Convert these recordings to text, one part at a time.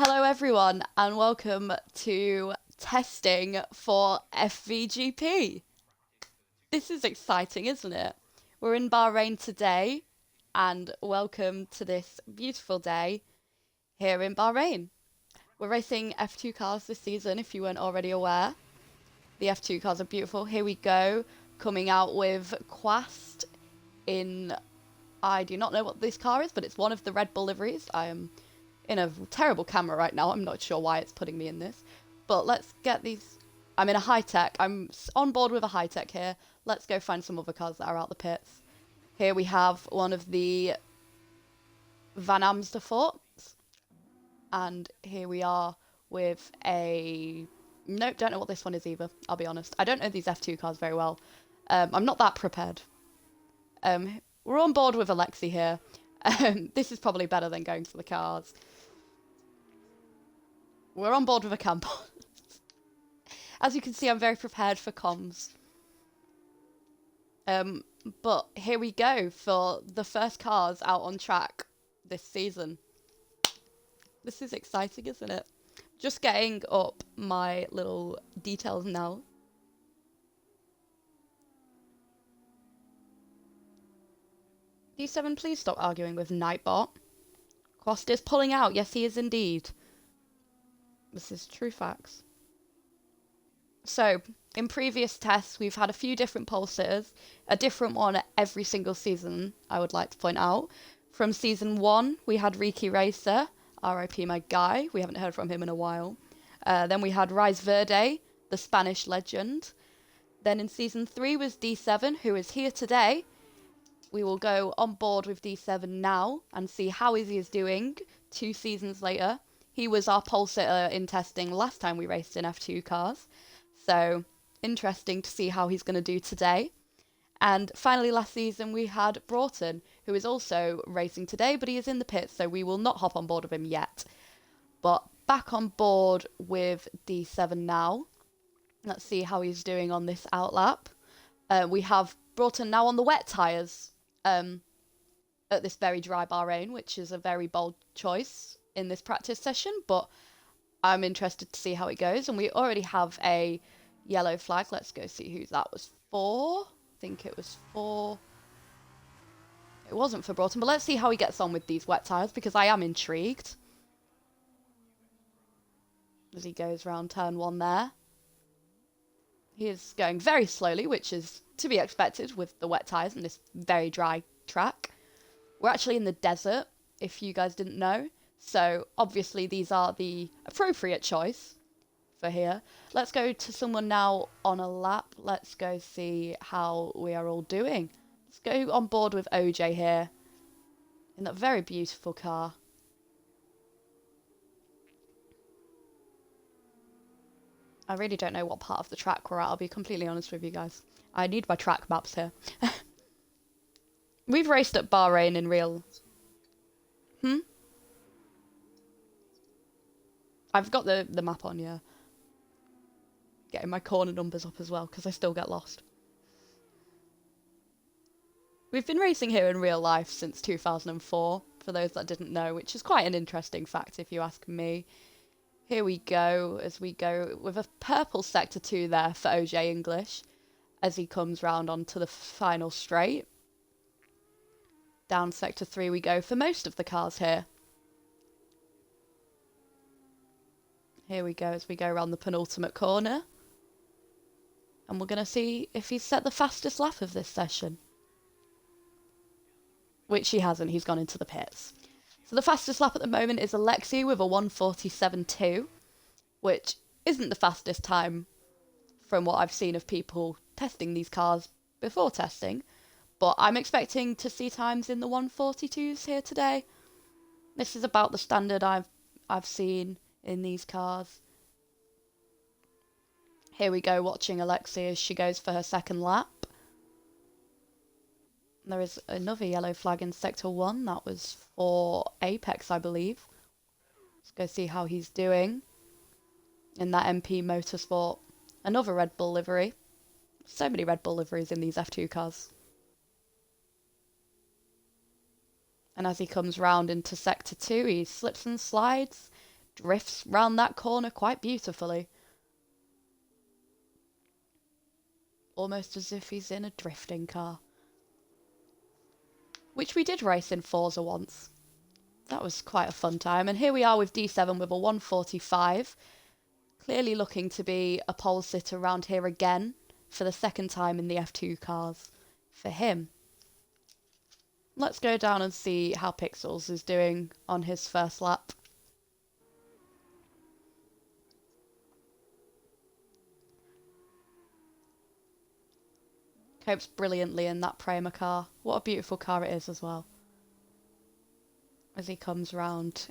Hello, everyone, and welcome to testing for FVGP. This is exciting, isn't it? We're in Bahrain today, and welcome to this beautiful day here in Bahrain. We're racing F2 cars this season, if you weren't already aware. The F2 cars are beautiful. Here we go, coming out with Quast in... I do not know what this car is, but it's one of the Red Bull liveries. I am in a terrible camera right now. I'm not sure why it's putting me in this. But let's get these... I'm in a high-tech. I'm on board with a high-tech here. Let's go find some other cars that are out the pits. Here we have one of the Van Amsterforts. And here we are with a... Nope, don't know what this one is either, I'll be honest. I don't know these F2 cars very well. I'm not that prepared. We're on board with Alexi here. This is probably better than going for the cars. We're on board with a camp. As you can see, I'm very prepared for comms. But here we go for the first cars out on track this season. This is exciting, isn't it? Just getting up my little details now. D7, please stop arguing with Nightbot. Quast is pulling out. Yes, he is indeed. This is true facts. So, in previous tests, we've had a few different pole sitters, a different one every single season, I would like to point out. From season 1, we had Ricky Racer, RIP my guy, we haven't heard from him in a while. Then we had Rise Verde, the Spanish legend. Then in season 3 was D7, who is here today. We will go on board with D7 now and see how he is doing 2 seasons later. He was our pole sitter in testing last time we raced in F2 cars. So, interesting to see how he's going to do today. And finally, last season, we had Broughton, who is also racing today, but he is in the pits, so we will not hop on board with him yet. But back on board with D7 now. Let's see how he's doing on this outlap. We have Broughton now on the wet tyres at this very dry Bahrain, which is a very bold choice in this practice session, but I'm interested to see how it goes. And we already have a yellow flag. Let's go see who that was for. I think it was for... It wasn't for Broughton, but let's see how he gets on with these wet tyres, because I am intrigued. As he goes round turn 1 there. He is going very slowly, which is to be expected with the wet tyres in this very dry track. We're actually in the desert, if you guys didn't know. So, obviously, these are the appropriate choice for here. Let's go to someone now on a lap. Let's go see how we are all doing. Let's go on board with OJ here in that very beautiful car. I really don't know what part of the track we're at, I'll be completely honest with you guys. I need my track maps here. We've raced at Bahrain in real... I've got the map on, yeah. Getting my corner numbers up as well, because I still get lost. We've been racing here in real life since 2004, for those that didn't know, which is quite an interesting fact if you ask me. Here we go, as we go with a purple sector 2 there for OJ English, as he comes round onto the final straight. Down sector 3 we go for most of the cars here. Here we go as we go around the penultimate corner. And we're going to see if he's set the fastest lap of this session. Which he hasn't, he's gone into the pits. So the fastest lap at the moment is Alexi with a 1:47.2, which isn't the fastest time from what I've seen of people testing these cars before testing. But I'm expecting to see times in the 1:42s here today. This is about the standard I've seen in these cars. Here we go, watching Alexi as she goes for her second lap. There is another yellow flag in sector 1. That was for Apex, I believe. Let's go see how he's doing in that MP Motorsport. Another Red Bull livery. So many Red Bull liveries in these F2 cars. And as he comes round into sector 2, he slips and slides, drifts round that corner quite beautifully. Almost as if he's in a drifting car. Which we did race in Forza once. That was quite a fun time. And here we are with D7 with a 145. Clearly looking to be a pole sitter around here again for the second time in the F2 cars for him. Let's go down and see how Pixels is doing on his first lap. Copes brilliantly in that Prema car. What a beautiful car it is as well. As he comes round.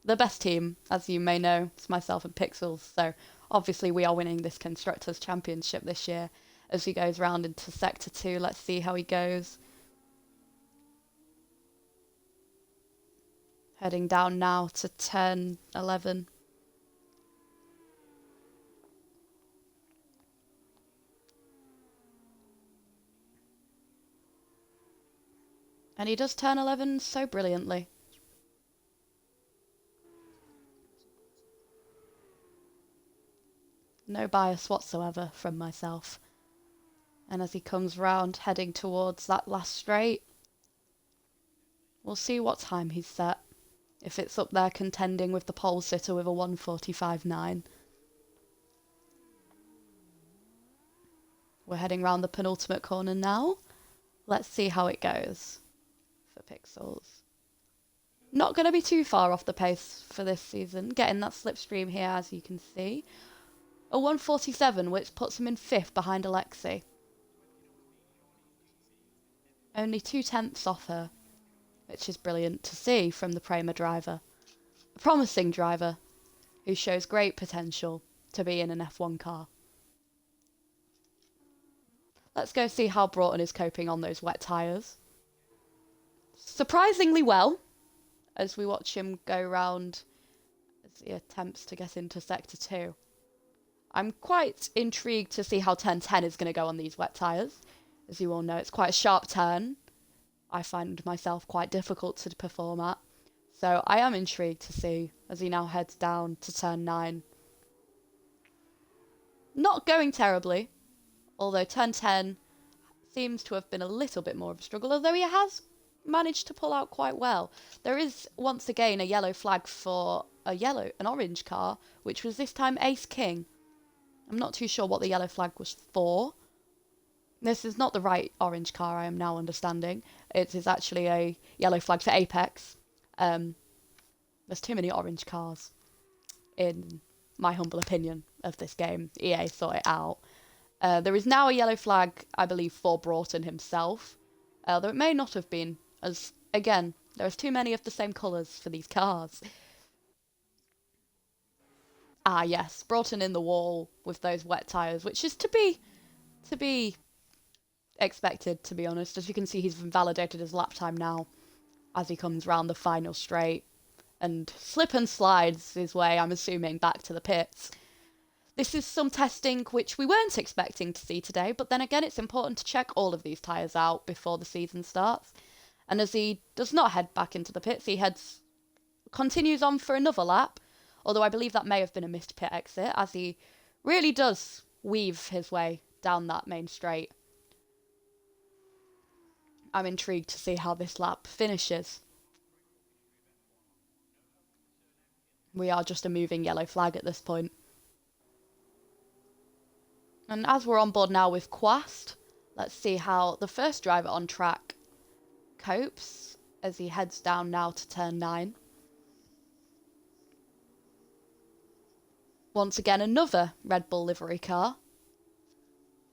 The best team, as you may know, is myself and Pixels. So obviously we are winning this Constructors' Championship this year. As he goes round into Sector 2, let's see how he goes. Heading down now to turn 11. And he does turn 11 so brilliantly. No bias whatsoever from myself. And as he comes round, heading towards that last straight, we'll see what time he's set. If it's up there contending with the pole sitter with a 1:45.9. We're heading round the penultimate corner now. Let's see how it goes for Pixels. Not going to be too far off the pace for this season. Getting that slipstream here, as you can see. A 1:47, which puts him in 5th behind Alexi. Only 2/10 off her, which is brilliant to see from the Prema driver. A promising driver who shows great potential to be in an F1 car. Let's go see how Broughton is coping on those wet tyres. Surprisingly well, as we watch him go round as he attempts to get into Sector 2. I'm quite intrigued to see how turn 10 is going to go on these wet tyres. As you all know, it's quite a sharp turn. I find myself quite difficult to perform at. So I am intrigued to see as he now heads down to turn 9. Not going terribly, although turn 10 seems to have been a little bit more of a struggle, although he has managed to pull out quite well. There is once again a yellow flag for an orange car, which was this time Ace King. I'm not too sure what the yellow flag was for. This is not the right orange car, I am now understanding. It is actually a yellow flag for Apex. There's too many orange cars, in my humble opinion, of this game. EA sort it out. There is now a yellow flag, I believe, for Broughton himself. Though it may not have been, as, again, there's too many of the same colours for these cars. Ah, yes, Broughton in the wall with those wet tyres, which is to be expected, to be honest. As you can see, he's invalidated his lap time now as he comes round the final straight and slip and slides his way, I'm assuming, back to the pits. This is some testing which we weren't expecting to see today, but then again, it's important to check all of these tyres out before the season starts. And as he does not head back into the pits, he continues on for another lap, although I believe that may have been a missed pit exit, as he really does weave his way down that main straight. I'm intrigued to see how this lap finishes. We are just a moving yellow flag at this point. And as we're on board now with Quast, let's see how the first driver on track copes as he heads down now to turn 9. Once again, another Red Bull livery car.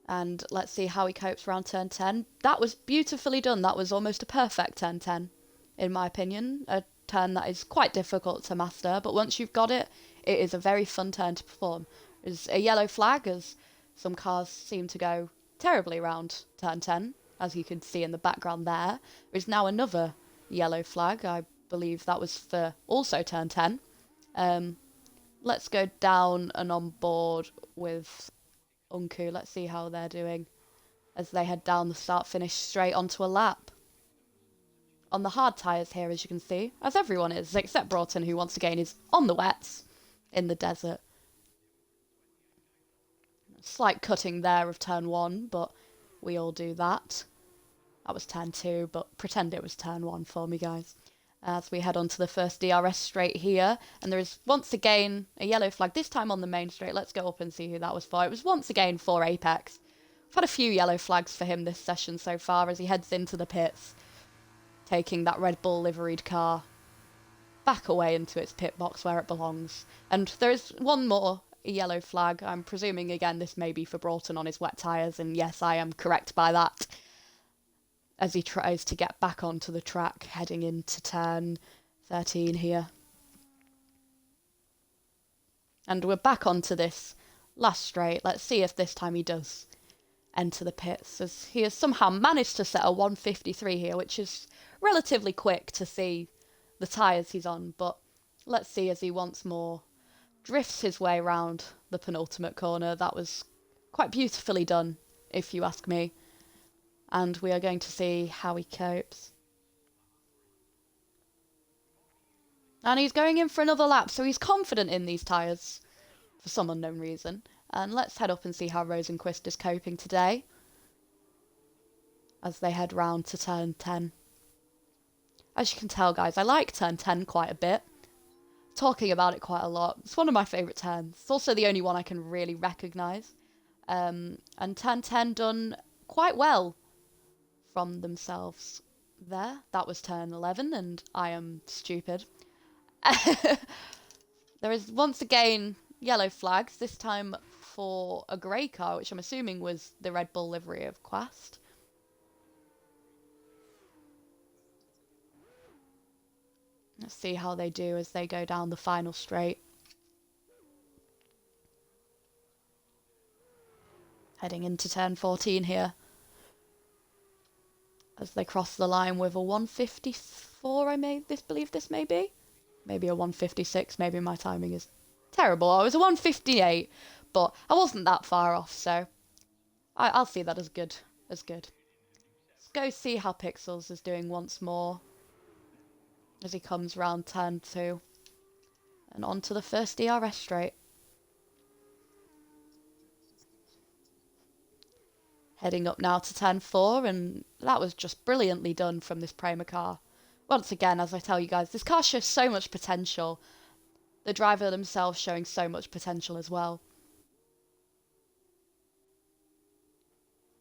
And let's see how he copes around turn 10. That was beautifully done. That was almost a perfect turn 10, in my opinion. A turn that is quite difficult to master, but once you've got it, it is a very fun turn to perform. There's a yellow flag, as some cars seem to go terribly around turn 10, as you can see in the background there. There's now another yellow flag. I believe that was for also turn 10. Let's go down and on board with Unku. Let's see how they're doing as they head down the start-finish straight onto a lap. on the hard tyres here, as you can see, as everyone is, except Broughton, who once again is on the wets in the desert. Slight cutting there of turn 1, but we all do that. That was turn 2, but pretend it was turn 1 for me, guys. As we head on to the first DRS straight here, and there is once again a yellow flag, this time on the main straight. Let's go up and see who that was for. It was once again for Apex. We've had a few yellow flags for him this session so far as he heads into the pits, taking that Red Bull liveried car back away into its pit box where it belongs. And there is one more yellow flag. I'm presuming again this may be for Broughton on his wet tyres, and yes, I am correct by that, as he tries to get back onto the track, heading into turn 13 here. And we're back onto this last straight. Let's see if this time he does enter the pits, as he has somehow managed to set a 153 here, which is relatively quick to see the tyres he's on. But let's see as he once more drifts his way round the penultimate corner. That was quite beautifully done, if you ask me. And we are going to see how he copes. And he's going in for another lap, so he's confident in these tyres for some unknown reason. And let's head up and see how Rosenquist is coping today as they head round to turn 10. As you can tell, guys, I like turn 10 quite a bit. Talking about it quite a lot. It's one of my favourite turns. It's also the only one I can really recognise. And turn 10 done quite well from themselves there. That was turn 11, and I am stupid. There is once again yellow flags, this time for a grey car, which I'm assuming was the Red Bull livery of Quast. Let's see how they do as they go down the final straight. Heading into turn 14 here, as they cross the line with a 154, believe this may be. Maybe a 156, maybe my timing is terrible. I was a 158, but I wasn't that far off, so I'll see that as good. Let's go see how Pixels is doing once more as he comes round turn 2 and onto the first DRS straight. Heading up now to turn 4, and that was just brilliantly done from this Prema car. Once again, as I tell you guys, this car shows so much potential. The driver themselves showing so much potential as well.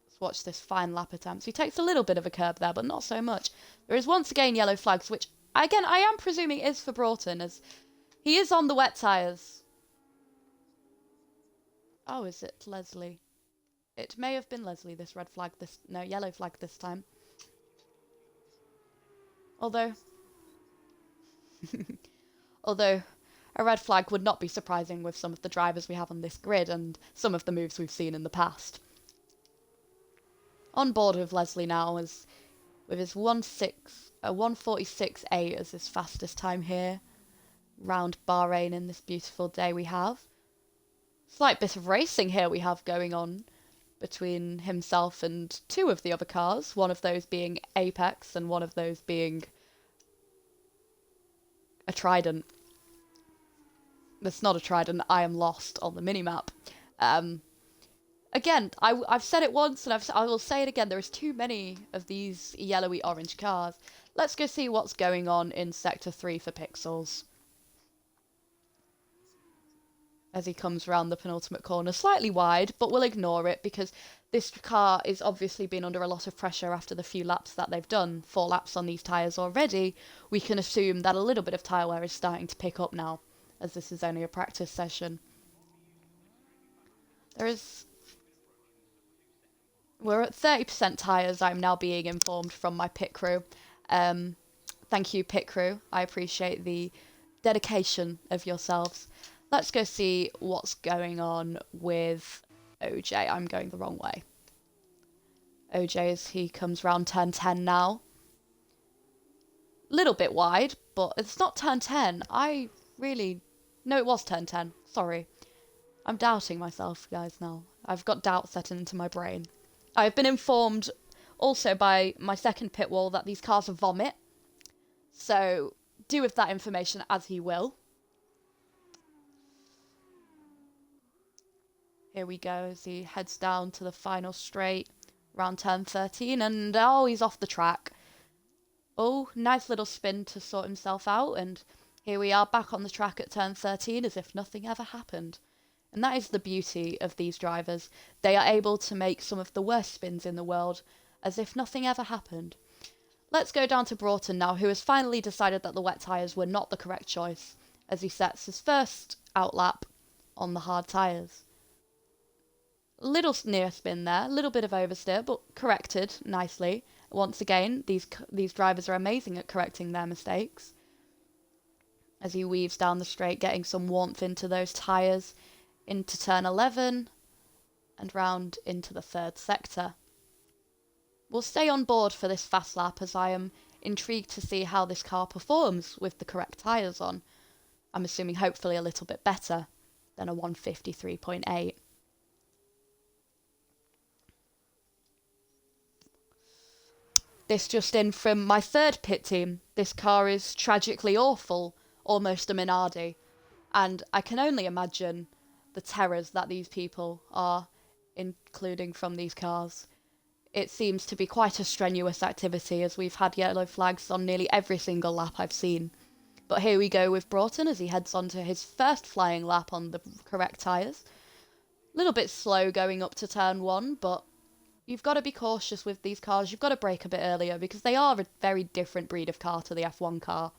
Let's watch this fine lap attempt. So he takes a little bit of a curb there, but not so much. There is once again yellow flags, which, again, I am presuming is for Broughton, as he is on the wet tyres. Oh, is it Leslie? It may have been Leslie, this red flag, yellow flag this time. Although a red flag would not be surprising with some of the drivers we have on this grid and some of the moves we've seen in the past. On board with Leslie now, as with his 1:46.8 as his fastest time here, round Bahrain in this beautiful day we have. Slight bit of racing here we have going on between himself and two of the other cars, one of those being Apex and one of those being a Trident. It's not a Trident, I am lost on the minimap. Again, I've said it once and I will say it again, there is too many of these yellowy orange cars. Let's go see what's going on in Sector 3 for Pixels. As he comes round the penultimate corner, slightly wide, but we'll ignore it because this car is obviously been under a lot of pressure after the few laps that they've done. 4 laps on these tyres already. We can assume that a little bit of tyre wear is starting to pick up now, as this is only a practice session. We're at 30% tyres, I'm now being informed from my pit crew. Thank you, pit crew. I appreciate the dedication of yourselves. Let's go see what's going on with OJ. I'm going the wrong way. OJ, as he comes round turn 10 now. Little bit wide, but it's not turn 10. No, it was turn 10. Sorry. I'm doubting myself, guys, now. I've got doubt setting into my brain. I've been informed also by my second pit wall that these cars are vomit. So do with that information as he will. Here we go as he heads down to the final straight, round turn 13, and oh, he's off the track. Oh, nice little spin to sort himself out, and here we are back on the track at turn 13 as if nothing ever happened. And that is the beauty of these drivers. They are able to make some of the worst spins in the world as if nothing ever happened. Let's go down to Broughton now, who has finally decided that the wet tyres were not the correct choice, as he sets his first outlap on the hard tyres. Little near spin there, a little bit of oversteer, but corrected nicely. Once again, these drivers are amazing at correcting their mistakes. As he weaves down the straight, getting some warmth into those tyres, into turn 11, and round into the third sector. We'll stay on board for this fast lap as I am intrigued to see how this car performs with the correct tyres on. I'm assuming hopefully a little bit better than a 153.8. This just in from my third pit team. This car is tragically awful, almost a Minardi, and I can only imagine the terrors that these people are including from these cars. It seems to be quite a strenuous activity as we've had yellow flags on nearly every single lap I've seen. But here we go with Broughton as he heads on to his first flying lap on the correct tyres. A little bit slow going up to turn 1, but you've got to be cautious with these cars. You've got to brake a bit earlier because they are a very different breed of car to the F1 car.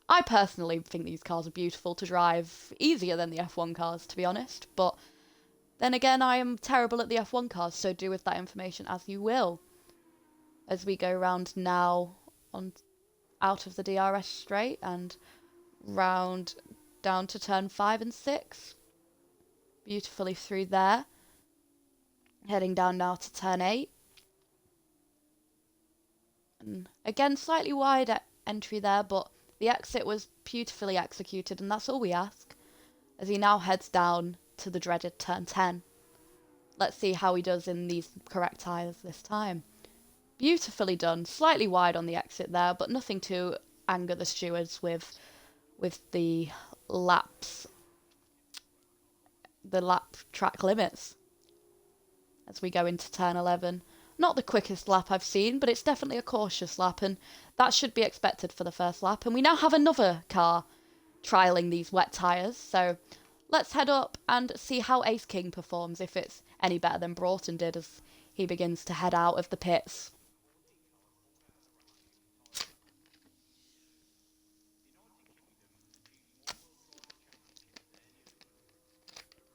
I personally think these cars are beautiful to drive, easier than the F1 cars, to be honest. But then again, I am terrible at the F1 cars, so do with that information as you will. As we go round now on out of the DRS straight and round down to turn 5 and 6. Beautifully through there. Heading down now to turn 8. And again, slightly wide entry there, but the exit was beautifully executed, and that's all we ask. As he now heads down to the dreaded turn 10. Let's see how he does in these correct tyres this time. Beautifully done. Slightly wide on the exit there, but nothing to anger the stewards with the laps. The lap track limits. As we go into turn 11. Not the quickest lap I've seen, but it's definitely a cautious lap, and that should be expected for the first lap. And we now have another car trialling these wet tyres, so let's head up and see how Ace King performs, if it's any better than Broughton did as he begins to head out of the pits.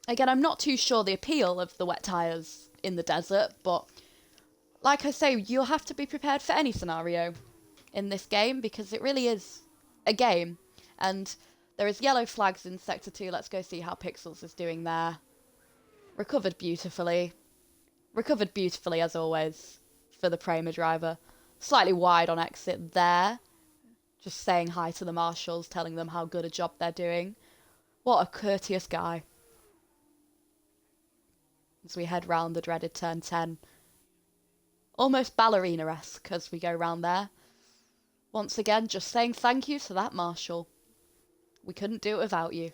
Again, I'm not too sure the appeal of the wet tyres in the desert, but like I say, you'll have to be prepared for any scenario in this game because it really is a game. And there is yellow flags in Sector 2. Let's go see how Pixels is doing there. Recovered beautifully. Recovered beautifully, as always, for the Prema driver. Slightly wide on exit there. Just saying hi to the marshals, telling them how good a job they're doing. What a courteous guy. As we head round the dreaded turn 10. Almost ballerina-esque as we go round there. Once again, just saying thank you to that marshal. We couldn't do it without you.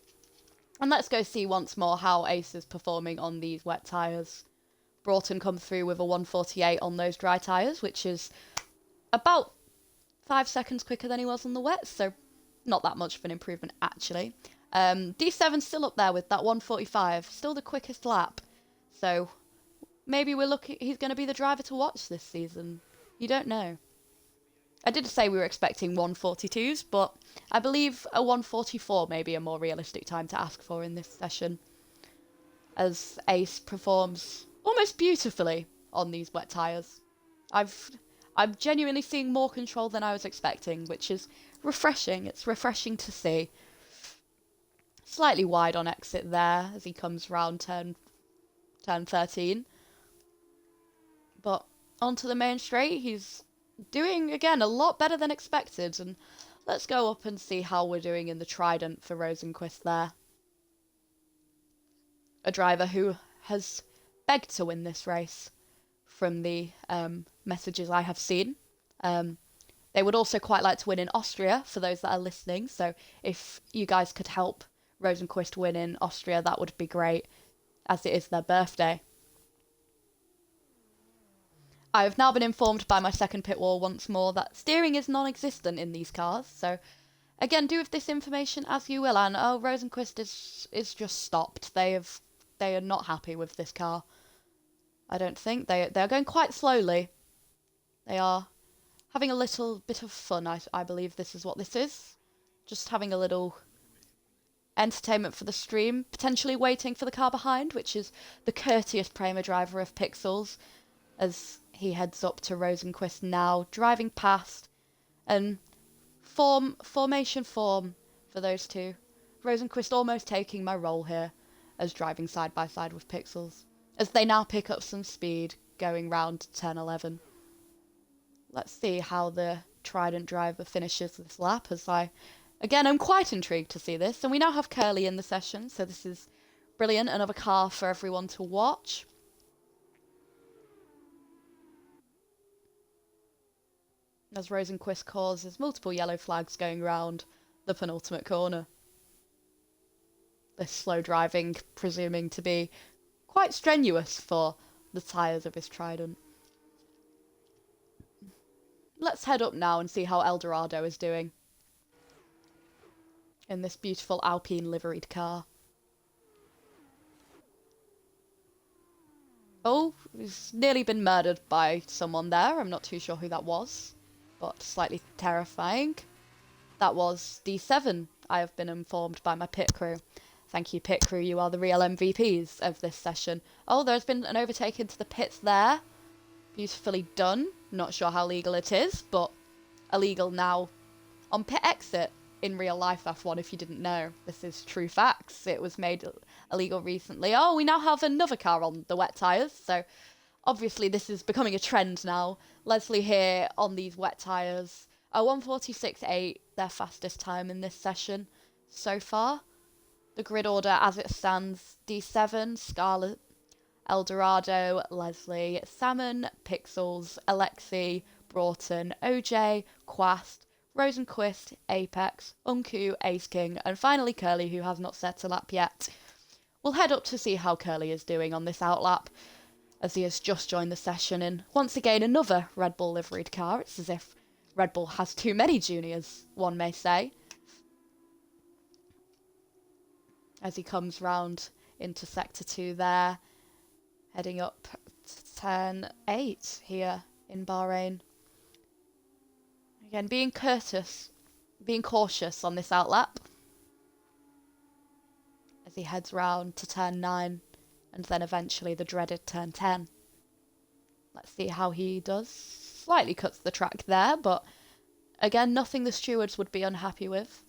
And let's go see once more how Ace is performing on these wet tyres. Broughton come through with a 148 on those dry tyres, which is about 5 seconds quicker than he was on the wet, so not that much of an improvement actually. D7's still up there with that 145, still the quickest lap. So maybe he's going to be the driver to watch this season. You don't know. I did say we were expecting 142s, but I believe a 144 may be a more realistic time to ask for in this session. As Ace performs almost beautifully on these wet tyres. I'm genuinely seeing more control than I was expecting, which is refreshing. It's refreshing to see. Slightly wide on exit there as he comes round turn 13. But onto the main straight, he's doing, again, a lot better than expected. And let's go up and see how we're doing in the Trident for Rosenquist there. A driver who has begged to win this race from the messages I have seen. They would also quite like to win in Austria, for those that are listening. So if you guys could help Rosenquist win in Austria, that would be great, as it is their birthday. I have now been informed by my second pit wall once more that steering is non-existent in these cars. So again, do with this information as you will. And oh, Rosenquist is just stopped. They are not happy with this car. I don't think they are going quite slowly. They are having a little bit of fun. I believe this is what this is. Just having a little entertainment for the stream, potentially waiting for the car behind, which is the courteous Prema driver of Pixels, as he heads up to Rosenquist now, driving past, and formation form for those two. Rosenquist almost taking my role here as driving side by side with Pixels, as they now pick up some speed going round turn 11. Let's see how the Trident driver finishes this lap, as I'm quite intrigued to see this. And we now have Curly in the session, so this is brilliant. Another car for everyone to watch. As Rosenquist causes multiple yellow flags going round the penultimate corner. This slow driving presuming to be quite strenuous for the tyres of his Trident. Let's head up now and see how Eldorado is doing in this beautiful Alpine liveried car. Oh, he's nearly been murdered by someone there. I'm not too sure who that was, but slightly terrifying. That was D7, I have been informed by my pit crew. Thank you, pit crew. You are the real MVPs of this session. Oh, there's been an overtake into the pits there. Beautifully done. Not sure how legal it is, but illegal now on pit exit in real life F1, if you didn't know. This is true facts. It was made illegal recently. Oh, we now have another car on the wet tyres, so obviously this is becoming a trend now. Leslie here on these wet tyres. A 1:46.8, their fastest time in this session so far. The grid order as it stands: D7, Scarlet, Eldorado, Leslie, Salmon, Pixels, Alexi, Broughton, OJ, Quast, Rosenquist, Apex, Unku, Ace King, and finally Curly, who has not set a lap yet. We'll head up to see how Curly is doing on this outlap, as he has just joined the session in, once again, another Red Bull liveried car. It's as if Red Bull has too many juniors, one may say. As he comes round into Sector 2 there, heading up to turn 8 here in Bahrain. Again, being cautious on this outlap, as he heads round to turn 9 and then eventually the dreaded turn 10. Let's see how he does. Slightly cuts the track there, but again, nothing the stewards would be unhappy with,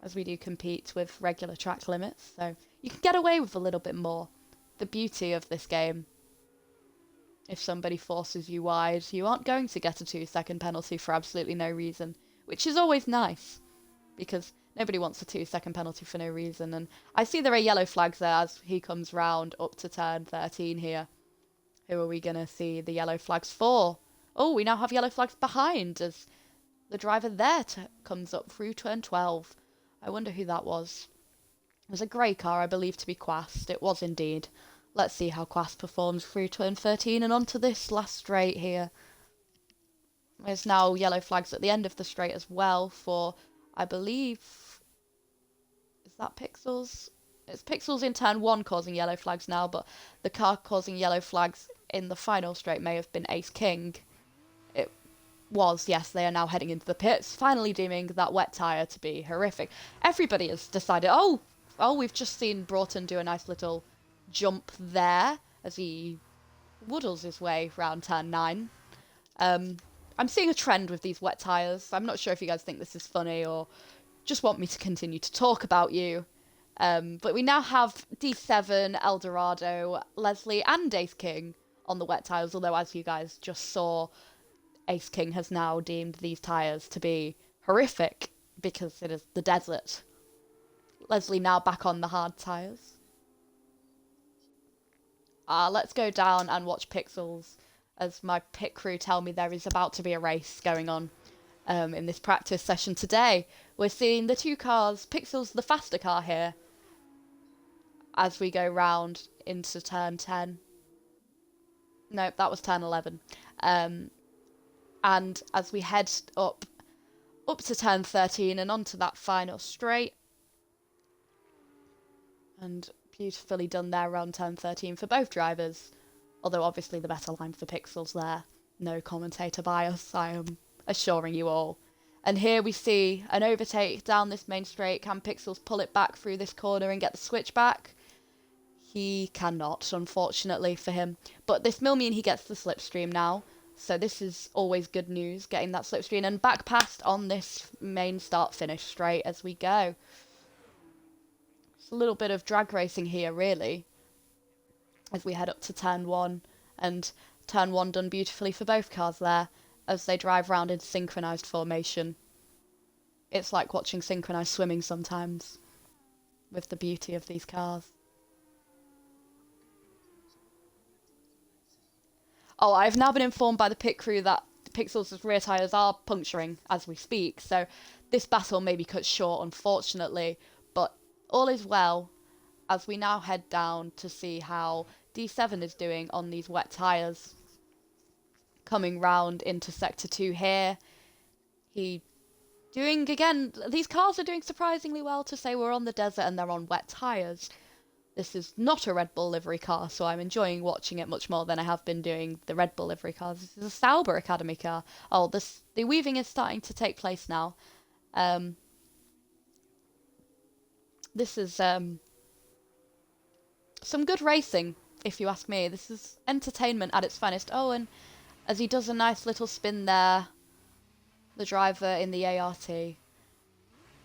as we do compete with regular track limits, so you can get away with a little bit more. The beauty of this game. If somebody forces you wide, you aren't going to get a 2-second penalty for absolutely no reason, which is always nice, because nobody wants a 2-second penalty for no reason. And I see there are yellow flags there as he comes round up to turn 13 here. Who are we going to see the yellow flags for? Oh, we now have yellow flags behind as the driver there comes up through turn 12. I wonder who that was. It was a grey car, I believe to be Quast. It was indeed. Let's see how Quast performs through turn 13 and onto this last straight here. There's now yellow flags at the end of the straight as well for, I believe, is that Pixels? It's Pixels in turn 1 causing yellow flags now, but the car causing yellow flags in the final straight may have been Ace King. It was, yes, they are now heading into the pits, finally deeming that wet tyre to be horrific. Everybody has decided, oh, we've just seen Broughton do a nice little jump there as he waddles his way round turn 9. I'm seeing a trend with these wet tyres. I'm not sure if you guys think this is funny or just want me to continue to talk about you. But we now have D7, Eldorado, Leslie and Ace King on the wet tyres, although as you guys just saw, Ace King has now deemed these tyres to be horrific because it is the desert. Leslie now back on the hard tyres. Let's go down and watch Pixels as my pit crew tell me there is about to be a race going on. in this practice session today. We're seeing the two cars, Pixel's the faster car here, as we go round into turn 10. Nope, that was turn 11. And as we head up to turn 13 and onto that final straight. And beautifully done there around turn 13 for both drivers. Although obviously the better line for Pixels there. No commentator bias, I am assuring you all. And here we see an overtake down this main straight. Can Pixels pull it back through this corner and get the switch back? He cannot, unfortunately for him. But this will mean he gets the slipstream now. So this is always good news, getting that slipstream. And back past on this main start-finish straight as we go. It's a little bit of drag racing here, really, as we head up to turn 1. And turn 1 done beautifully for both cars there, as they drive round in synchronised formation. It's like watching synchronised swimming sometimes, with the beauty of these cars. Oh, I've now been informed by the pit crew that Pixels' rear tyres are puncturing as we speak, so this battle may be cut short, unfortunately, but all is well as we now head down to see how D7 is doing on these wet tyres. Coming round into Sector 2 here, he doing, again, these cars are doing surprisingly well to say we're on the desert and they're on wet tyres. This is not a Red Bull livery car, so I'm enjoying watching it much more than I have been doing the Red Bull livery cars. This is a Sauber Academy car. Oh, the weaving is starting to take place now. This is some good racing, if you ask me. This is entertainment at its finest. Oh, and as he does a nice little spin there, the driver in the ART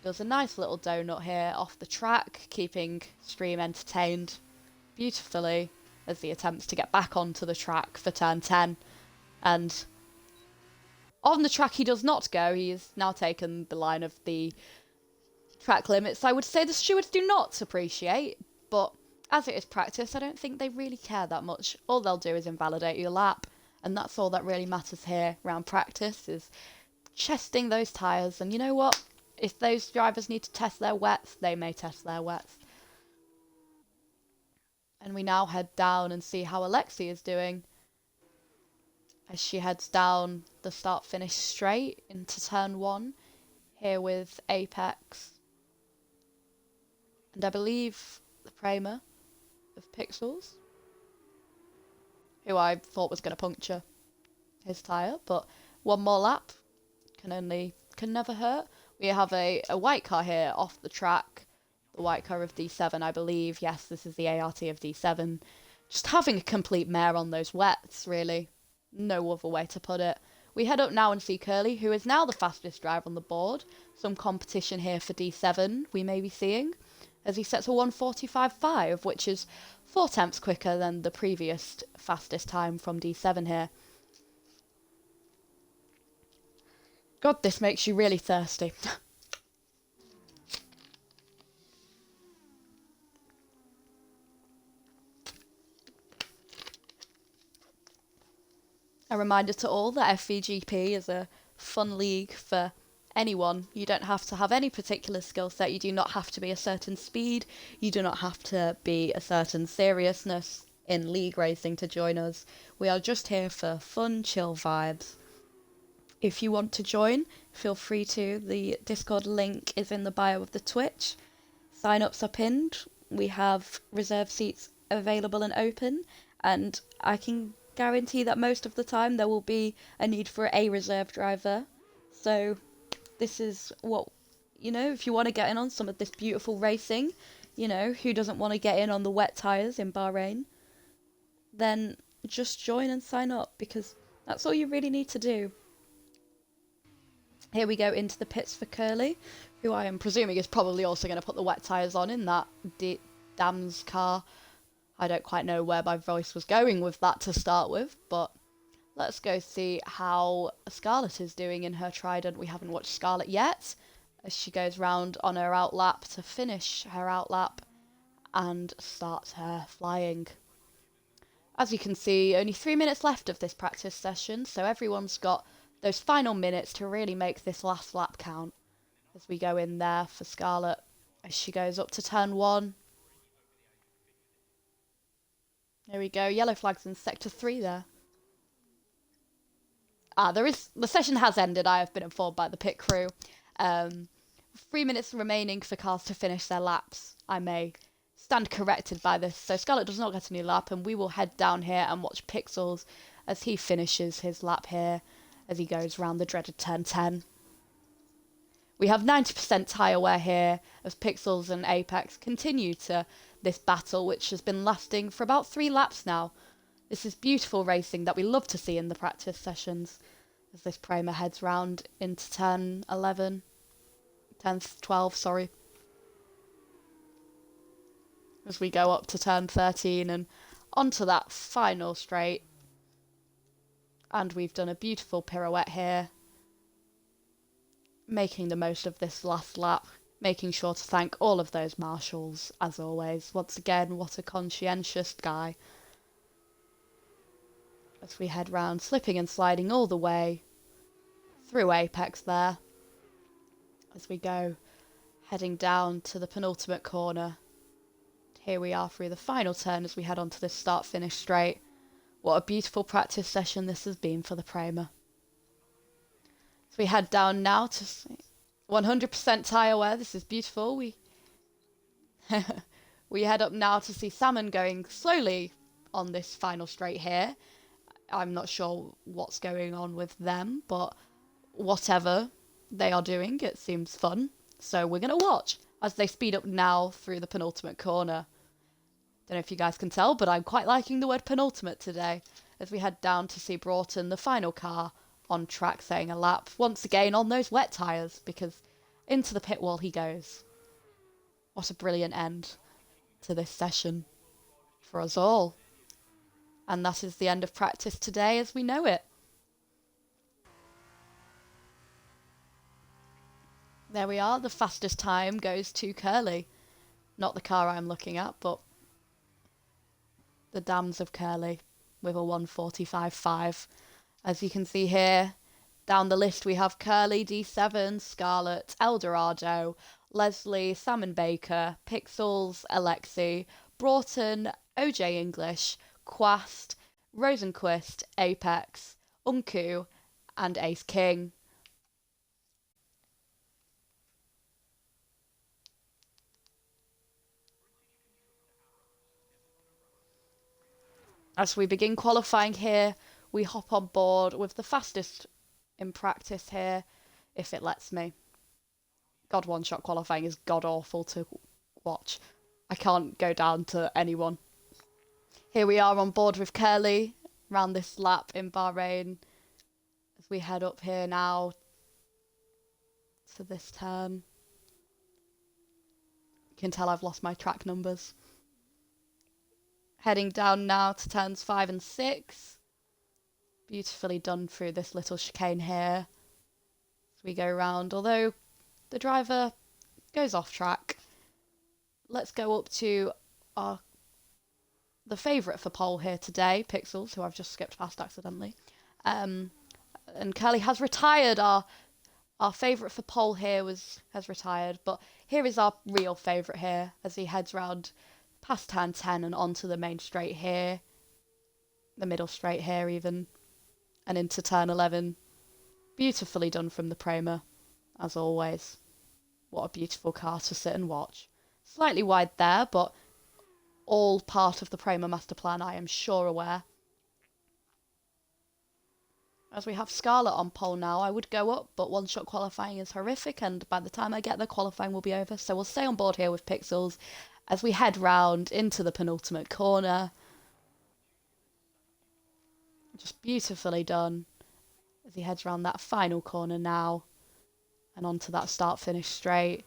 does a nice little donut here off the track, keeping Stream entertained beautifully as he attempts to get back onto the track for turn 10. And on the track he does not go. He has now taken the line of the track limits. I would say the stewards do not appreciate, but as it is practice, I don't think they really care that much. All they'll do is invalidate your lap, and that's all that really matters here around practice, is chesting those tyres. And you know what? If those drivers need to test their wets, they may test their wets. And we now head down and see how Alexi is doing as she heads down the start-finish straight into turn 1 here with Apex. And I believe the Kramer of Pixels, who I thought was going to puncture his tyre, but one more lap can never hurt. We have a white car here off the track, the white car of D7, I believe. Yes, this is the ART of D7. Just having a complete mare on those wets, really. No other way to put it. We head up now and see Curly, who is now the fastest driver on the board. Some competition here for D7 we may be seeing, as he sets a 1:45.5, which is 4 tenths quicker than the previous fastest time from D7 here. God, this makes you really thirsty. A reminder to all that FVGP is a fun league for anyone. You don't have to have any particular skill set. You do not have to be a certain speed. You do not have to be a certain seriousness in league racing to join us. We are just here for fun, chill vibes. If you want to join, feel free to. The Discord link is in the bio of the Twitch. Sign-ups are pinned. We have reserve seats available and open, and I can guarantee that most of the time there will be a need for a reserve driver. So this is what, if you want to get in on some of this beautiful racing, who doesn't want to get in on the wet tyres in Bahrain, then just join and sign up, because that's all you really need to do. Here we go into the pits for Curly, who I am presuming is probably also going to put the wet tyres on in that Dam's car. I don't quite know where my voice was going with that to start with, but let's go see how Scarlett is doing in her Trident. We haven't watched Scarlett yet, as she goes round on her outlap to finish her outlap and start her flying. As you can see, only 3 minutes left of this practice session, so everyone's got those final minutes to really make this last lap count as we go in there for Scarlett as she goes up to turn 1. There we go, yellow flags in sector 3 there. The session has ended, I have been informed by the pit crew. 3 minutes remaining for cars to finish their laps. I may stand corrected by this, so Scarlett does not get a new lap, and we will head down here and watch Pixels as he finishes his lap here, as he goes round the dreaded turn 10. We have 90% tyre wear here, as Pixels and Apex continue to this battle, which has been lasting for about 3 laps now. This is beautiful racing that we love to see in the practice sessions, as this Prema heads round into turn 12, sorry. As we go up to turn 13 and onto that final straight. And we've done a beautiful pirouette here, making the most of this last lap, making sure to thank all of those marshals, as always. Once again, what a conscientious guy. As we head round, slipping and sliding all the way through Apex there. As we go, heading down to the penultimate corner. Here we are through the final turn as we head onto this start-finish straight. What a beautiful practice session this has been for the Prema. So we head down now to 100% tyre wear. This is beautiful. We head up now to see Salmon going slowly on this final straight here. I'm not sure what's going on with them, but whatever they are doing, it seems fun. So we're going to watch as they speed up now through the penultimate corner. Don't know if you guys can tell, but I'm quite liking the word penultimate today, as we head down to see Broughton, the final car, on track saying a lap, once again on those wet tyres, because into the pit wall he goes. What a brilliant end to this session for us all. And that is the end of practice today as we know it. There we are, the fastest time goes to Curly. Not the car I'm looking at, but the dams of Curly with a 1:45.5. As you can see here, down the list we have Curly, D7, Scarlett, Eldorado, Leslie, Salmon Baker, Pixels, Alexi, Broughton, OJ English, Quast, Rosenquist, Apex, Unku, and Ace King. As we begin qualifying here, we hop on board with the fastest in practice here, if it lets me. God, one-shot qualifying is god-awful to watch. I can't go down to anyone. Here we are on board with Curly, around this lap in Bahrain, as we head up here now to this turn. You can tell I've lost my track numbers. Heading down now to turns 5 and 6. Beautifully done through this little chicane here. As we go round, although the driver goes off track. Let's go up to the favourite for pole here today, Pixels, who I've just skipped past accidentally. And Curly has retired. Our favourite for pole here has retired, but here is our real favourite here as he heads round past turn 10 and onto the main straight here, the middle straight here even, and into turn 11. Beautifully done from the Prema, as always. What a beautiful car to sit and watch. Slightly wide there, but all part of the Prema master plan, I am sure aware. As we have Scarlett on pole now, I would go up, but one-shot qualifying is horrific, and by the time I get there, qualifying will be over. So we'll stay on board here with Pixels as we head round into the penultimate corner. Just beautifully done as he heads round that final corner now and onto that start-finish straight.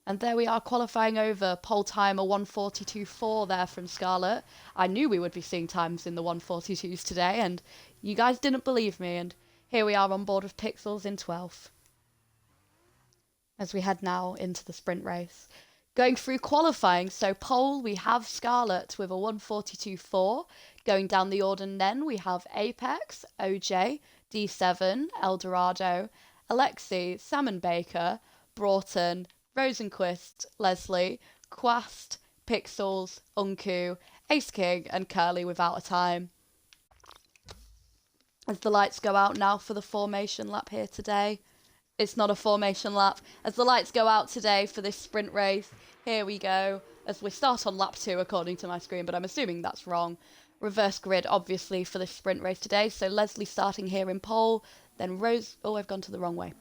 And there we are, qualifying over. Pole time a 1:42.4 there from Scarlett. I knew we would be seeing times in the 1:42s today, and you guys didn't believe me. And here we are on board with Pixels in 12th. As we head now into the sprint race. Going through qualifying, so pole, we have Scarlett with a 1:42.4. Going down the order then, we have Apex, OJ, D7, Eldorado, Alexi, Salmon Baker, Broughton, Rosenquist, Leslie, Quast, Pixels, Unku, Ace King, and Curly without a time. As the lights go out now for the formation lap here today. It's not a formation lap. As the lights go out today for this sprint race, here we go. As we start on lap 2 according to my screen, but I'm assuming that's wrong. Reverse grid, obviously, for this sprint race today. So Leslie starting here in pole, then Rose... Oh, I've gone to the wrong way.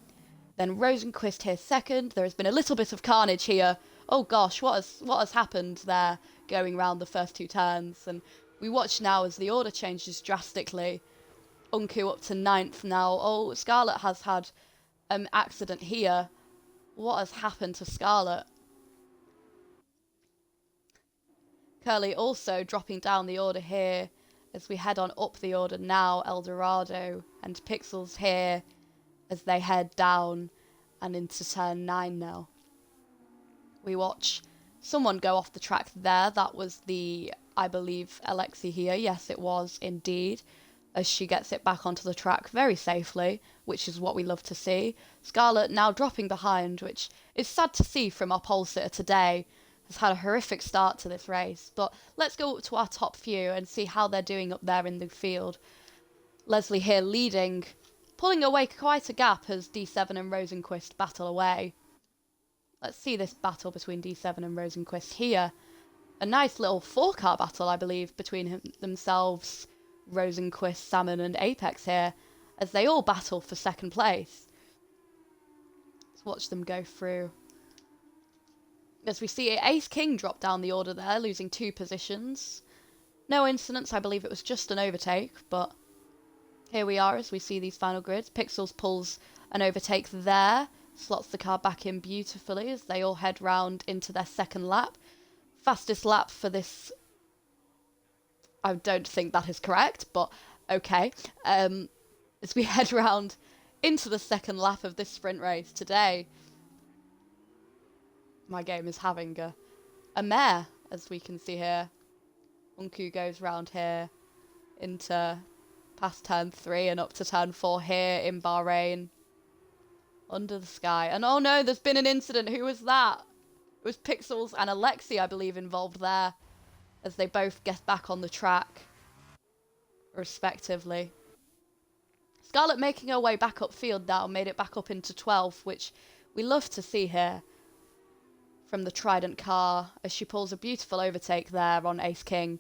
Then Rosenquist here second. There has been a little bit of carnage here. Oh gosh, what has happened there going round the first 2 turns? And we watch now as the order changes drastically. Unku up to 9th now. Oh, Scarlett has had an accident here. What has happened to Scarlett? Curly also dropping down the order here as we head on up the order now. Eldorado and Pixels here as they head down and into turn 9 now. We watch someone go off the track there. That was I believe, Alexi here. Yes, it was indeed. As she gets it back onto the track very safely, which is what we love to see. Scarlett now dropping behind, which is sad to see from our pole sitter today. Has had a horrific start to this race. But let's go up to our top few and see how they're doing up there in the field. Leslie here leading, pulling away quite a gap as D7 and Rosenquist battle away. Let's see this battle between D7 and Rosenquist here. A nice little 4-car battle, I believe, between themselves, Rosenquist, Salmon and Apex here, as they all battle for second place. Let's watch them go through. As we see Ace King drop down the order there, losing 2 positions. No incidents, I believe it was just an overtake, but here we are as we see these final grids. Pixels pulls an overtake there, slots the car back in beautifully as they all head round into their second lap. Fastest lap for this... I don't think that is correct, but okay. As we head round into the second lap of this sprint race today. My game is having a mare, as we can see here. Unku goes round here into past turn 3 and up to turn 4 here in Bahrain. Under the sky. And oh no, there's been an incident. Who was that? It was Pixels and Alexi, I believe, involved there, as they both get back on the track, respectively. Scarlett making her way back upfield now, made it back up into 12th, which we love to see here from the Trident car, as she pulls a beautiful overtake there on Ace King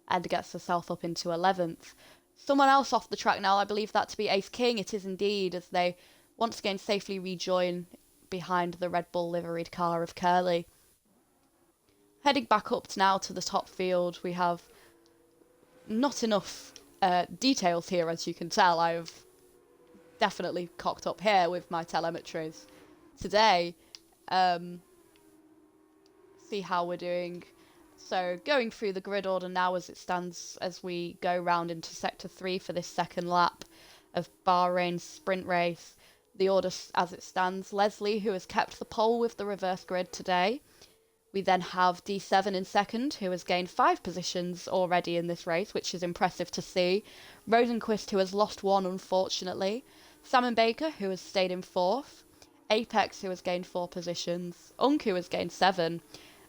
and gets herself up into 11th. Someone else off the track now, I believe that to be Ace King. It is indeed, as they once again safely rejoin behind the Red Bull liveried car of Curly. Heading back up now to the top field, we have not enough details here, as you can tell. I've definitely cocked up here with my telemetries today. See how we're doing. So going through the grid order now as it stands as we go round into Sector 3 for this second lap of Bahrain's sprint race. The order as it stands, Leslie, who has kept the pole with the reverse grid today. We then have D7 in second, who has gained 5 positions already in this race, which is impressive to see. Rosenquist, who has lost 1, unfortunately. Salmon Baker, who has stayed in 4th. Apex, who has gained 4 positions. Unku has gained 7.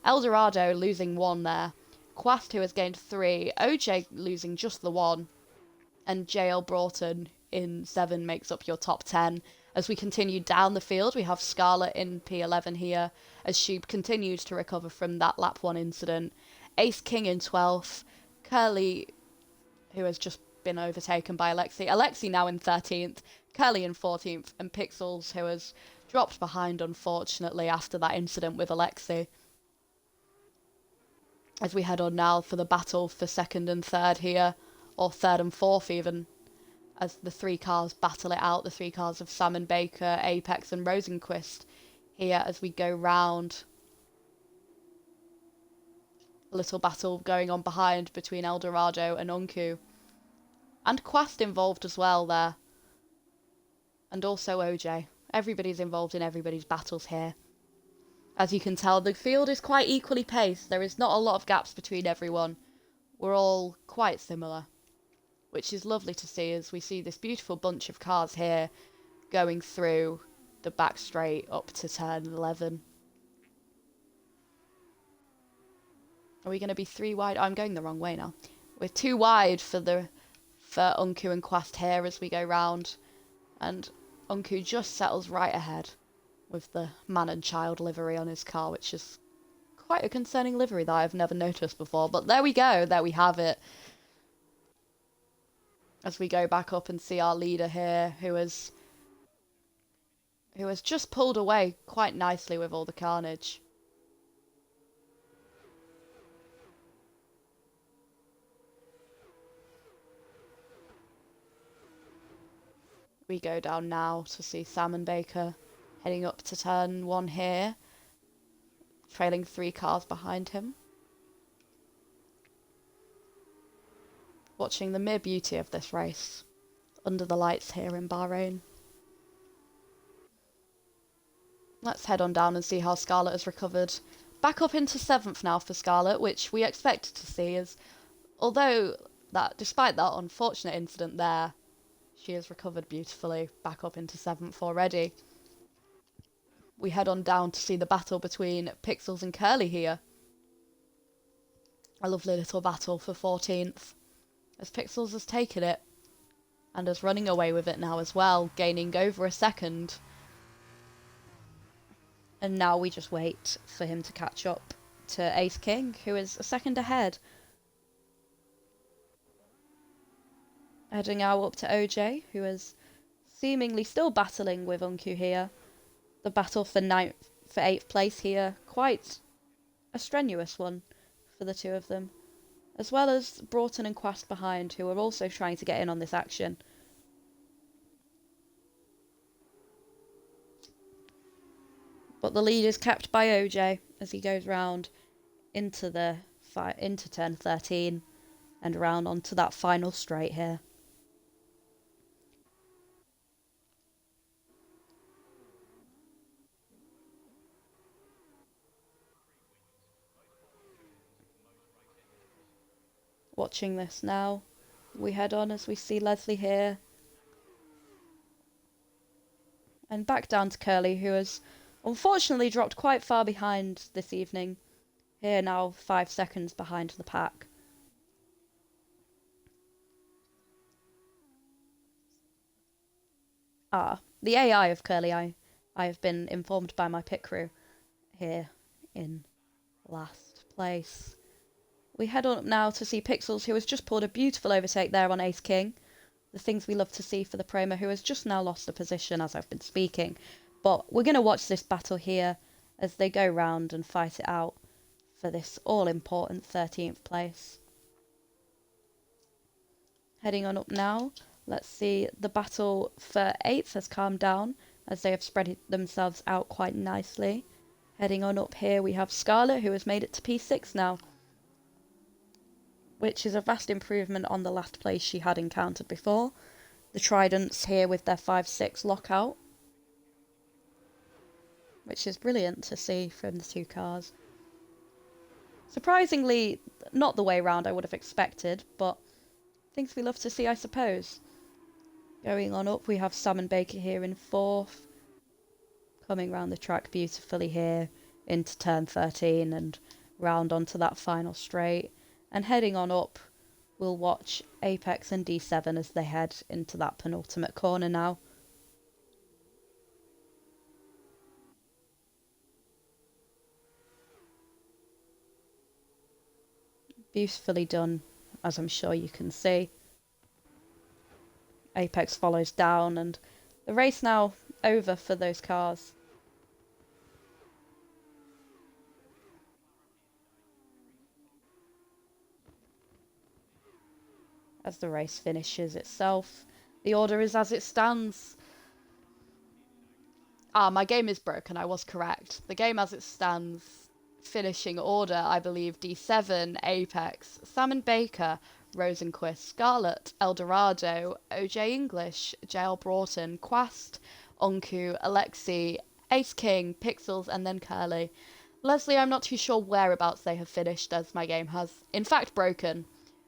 Eldorado losing 1 there. Quast, who has gained 3. OJ losing just the 1. And JL Broughton in 7 makes up your top 10. As we continue down the field, we have Scarlett in P11 here, as she continues to recover from that lap 1 incident. Ace King in 12th. Curly, who has just been overtaken by Alexi. Alexi now in 13th. Curly in 14th. And Pixels, who has dropped behind, unfortunately, after that incident with Alexi. As we head on now for the battle for 2nd and 3rd here, or 3rd and 4th even, as the 3 cars battle it out, the 3 cars of Salmon Baker, Apex and Rosenquist here as we go round. A little battle going on behind between Eldorado and Unku. And Quast involved as well there. And also OJ. Everybody's involved in everybody's battles here. As you can tell, the field is quite equally paced. There is not a lot of gaps between everyone. We're all quite similar, which is lovely to see as we see this beautiful bunch of cars here going through the back straight up to turn 11. Are we going to be 3 wide? Oh, I'm going the wrong way now. We're 2 wide for Unku and Quast here as we go round. And Unku just settles right ahead with the man and child livery on his car, which is quite a concerning livery that I've never noticed before. But there we go. There we have it. As we go back up and see our leader here, who has just pulled away quite nicely with all the carnage. We go down now to see Sam and Baker heading up to turn 1 here, trailing 3 cars behind him. Watching the mere beauty of this race under the lights here in Bahrain. Let's head on down and see how Scarlett has recovered. Back up into 7th now for Scarlett, which we expected to see, as although that, despite that unfortunate incident there, she has recovered beautifully, back up into 7th already. We head on down to see the battle between Pixels and Curly here. A lovely little battle for 14th, as Pixels has taken it and is running away with it now as well, gaining over a second. And now we just wait for him to catch up to Ace King, who is a second ahead. Heading out up to OJ, who is seemingly still battling with Unku here. The battle for 8th place here, quite a strenuous one for the two of them. As well as Broughton and Quast behind, who are also trying to get in on this action. But the lead is kept by OJ as he goes round into turn 13 and round onto that final straight here. Watching this now, we head on as we see Leslie here. And back down to Curly, who has unfortunately dropped quite far behind this evening. Here now 5 seconds behind the pack. The AI of Curly, I have been informed by my pit crew here in last place. We head on up now to see Pixels, who has just pulled a beautiful overtake there on Ace King. The things we love to see for the Prema, who has just now lost a position as I've been speaking. But we're going to watch this battle here as they go round and fight it out for this all-important 13th place. Heading on up now, let's see the battle for 8th has calmed down as they have spread themselves out quite nicely. Heading on up here, we have Scarlett, who has made it to P6 now, which is a vast improvement on the last place she had encountered before. The Tridents here with their 5-6 lockout, which is brilliant to see from the 2 cars. Surprisingly, not the way round I would have expected, but things we love to see, I suppose. Going on up, we have Sam and Baker here in 4th, coming round the track beautifully here into turn 13 and round onto that final straight. And heading on up, we'll watch Apex and D7 as they head into that penultimate corner now. Beautifully done, as I'm sure you can see. Apex follows down, and the race now over for those cars. As the race finishes itself, the order is as it stands. My game is broken, I was correct. The game as it stands, finishing order, I believe, D7, Apex, Sam and Baker, Rosenquist, Scarlett, Eldorado, OJ English, JL Broughton, Quast, Unku, Alexi, Ace King, Pixels, and then Curly. Leslie, I'm not too sure whereabouts they have finished, as my game has, in fact, broken.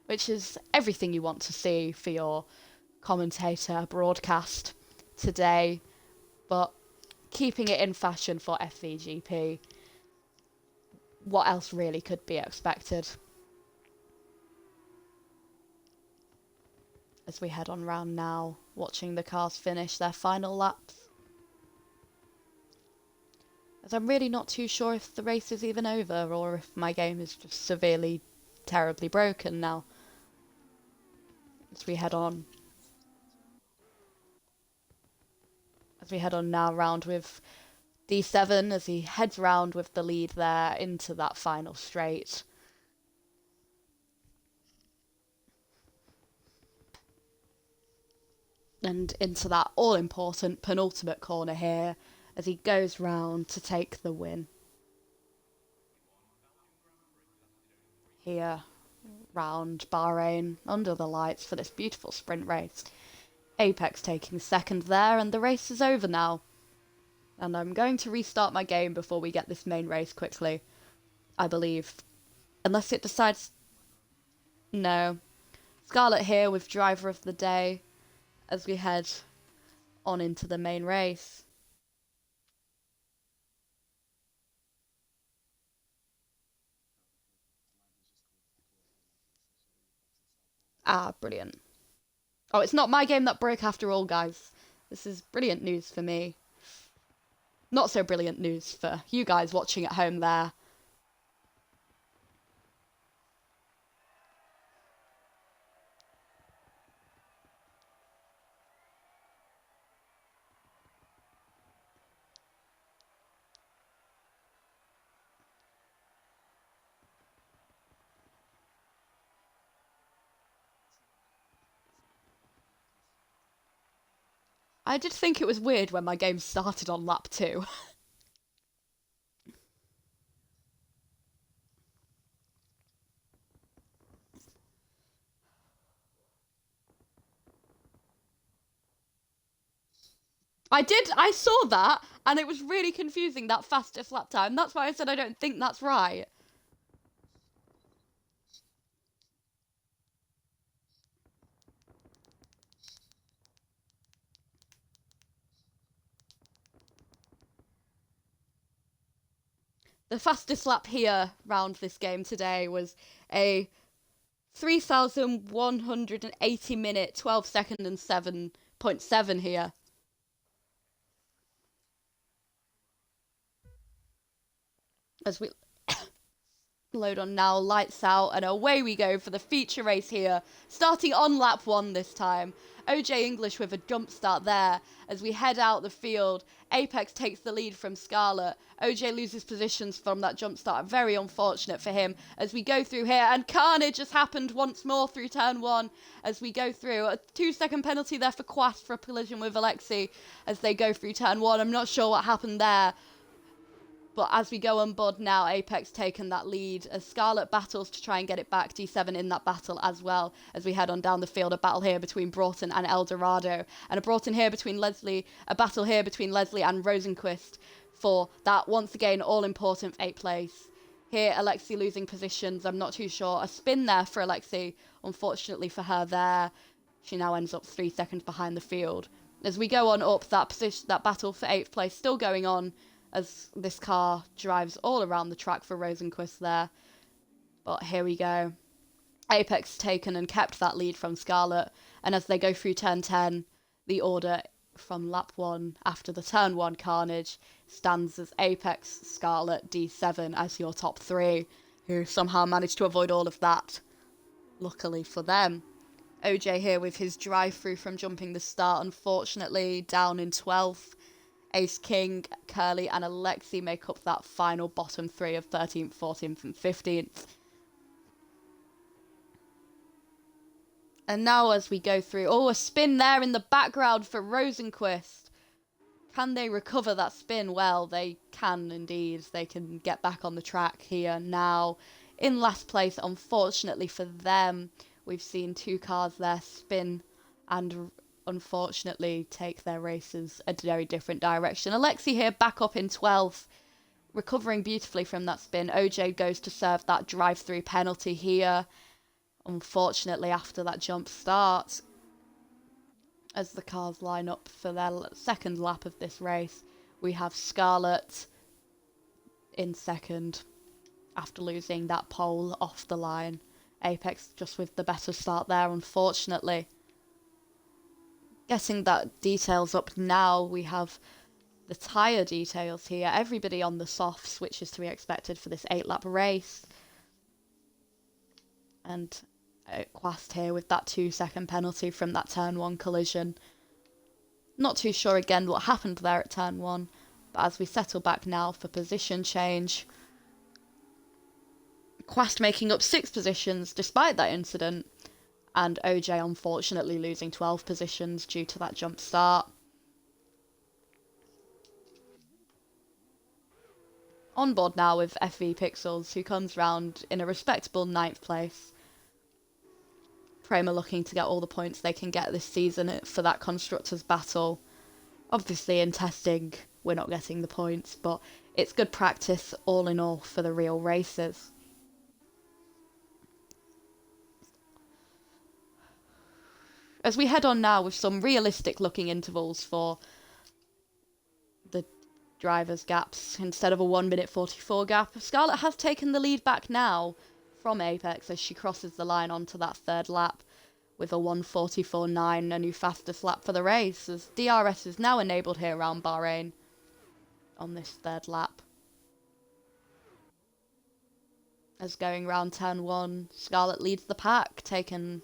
which is everything you want to see for your commentator broadcast today, but keeping it in fashion for FVGP. What else really could be expected? As we head on round now, watching the cars finish their final laps. As I'm really not too sure if the race is even over or if my game is just severely, terribly broken now. As we head on. As we head on now round with D7 as he heads round with the lead there into that final straight. And into that all-important penultimate corner here as he goes round to take the win. Here, round Bahrain, under the lights for this beautiful sprint race. Apex taking second there, and the race is over now. And I'm going to restart my game before we get this main race quickly, I believe. Unless it decides... No. Scarlett here with driver of the day as we head on into the main race. Ah, brilliant. Oh, it's not my game that broke after all, guys. This is brilliant news for me. Not so brilliant news for you guys watching at home there. I did think it was weird when my game started on lap 2. I saw that, and it was really confusing, that fastest lap time. That's why I said I don't think that's right. The fastest lap here round this game today was a 3,180 minute, 12 second and 7.7 here. As we load on now, lights out, and away we go for the feature race here, starting on lap 1 this time. OJ English with a jump start there as we head out the field. Apex takes the lead from Scarlett. OJ loses positions from that jump start. Very unfortunate for him as we go through here, and carnage has happened once more through turn 1 as we go through. A 2-second penalty there for Quast for a collision with Alexi as they go through turn 1. I'm not sure what happened there. But as we go on board now, Apex taking that lead as Scarlett battles to try and get it back. D7 in that battle as well as we head on down the field. A battle here between Broughton and Eldorado. And a Broughton here between Leslie. A battle here between Leslie and Rosenquist for that, once again, all-important 8th place. Here, Alexi losing positions. I'm not too sure. A spin there for Alexi. Unfortunately for her there, she now ends up 3 seconds behind the field. As we go on up, that battle for 8th place still going on, as this car drives all around the track for Rosenquist there. But here we go. Apex taken and kept that lead from Scarlett. And as they go through turn 10, the order from lap 1 after the turn 1 carnage stands as Apex, Scarlett, D7 as your top 3, who somehow managed to avoid all of that, luckily for them. OJ here with his drive-through from jumping the start, unfortunately down in 12th. Ace King, Curly and Alexi make up that final bottom 3 of 13th, 14th and 15th. And now as we go through, a spin there in the background for Rosenquist. Can they recover that spin? Well, they can indeed. They can get back on the track here now. In last place, unfortunately for them, we've seen 2 cars there spin and unfortunately take their races a very different direction. Alexi here back up in 12th, recovering beautifully from that spin. OJ goes to serve that drive-through penalty here. Unfortunately, after that jump start, as the cars line up for their second lap of this race, we have Scarlett in second after losing that pole off the line. Apex just with the better start there, unfortunately. Getting that details up now, we have the tyre details here. Everybody on the softs, which is to be expected for this 8-lap race. And Quast here with that 2-second penalty from that turn 1 collision. Not too sure again what happened there at turn 1, but as we settle back now for position change, Quast making up 6 positions despite that incident, and OJ unfortunately losing 12 positions due to that jump start. On board now with FV Pixels, who comes round in a respectable 9th place. Prema looking to get all the points they can get this season for that Constructors' Battle. Obviously in testing we're not getting the points, but it's good practice all in all for the real races. As we head on now with some realistic looking intervals for the drivers' gaps instead of a 1-minute 44 gap, Scarlett has taken the lead back now from Apex as she crosses the line onto that 3rd lap with a 1:44.9, a new fastest lap for the race, as DRS is now enabled here around Bahrain on this 3rd lap. As going round turn 1, Scarlett leads the pack,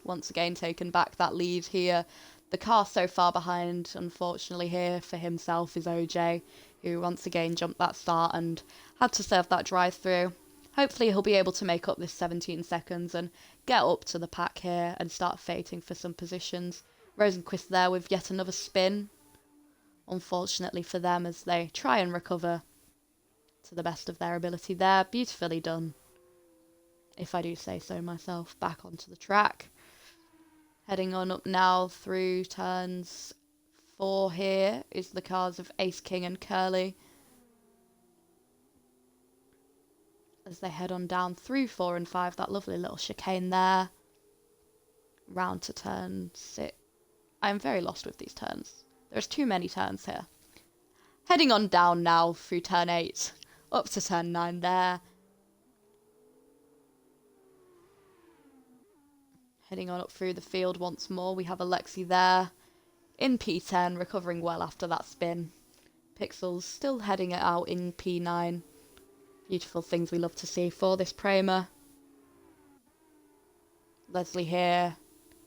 once again taken back that lead here. The car so far behind, unfortunately here for himself, is OJ, who once again jumped that start and had to serve that drive-through. Hopefully he'll be able to make up this 17 seconds and get up to the pack here and start fighting for some positions. Rosenquist there with yet another spin, unfortunately for them, as they try and recover to the best of their ability there. Beautifully done, if I do say so myself. Back onto the track. Heading on up now through turns 4 here is the cars of Ace King and Curly, as they head on down through 4 and 5, that lovely little chicane there. Round to turn 6. I'm very lost with these turns. There's too many turns here. Heading on down now through turn 8, up to turn 9 there. Heading on up through the field once more, we have Alexi there in P10, recovering well after that spin. Pixels still heading it out in P9. Beautiful things we love to see for this Prema. Leslie here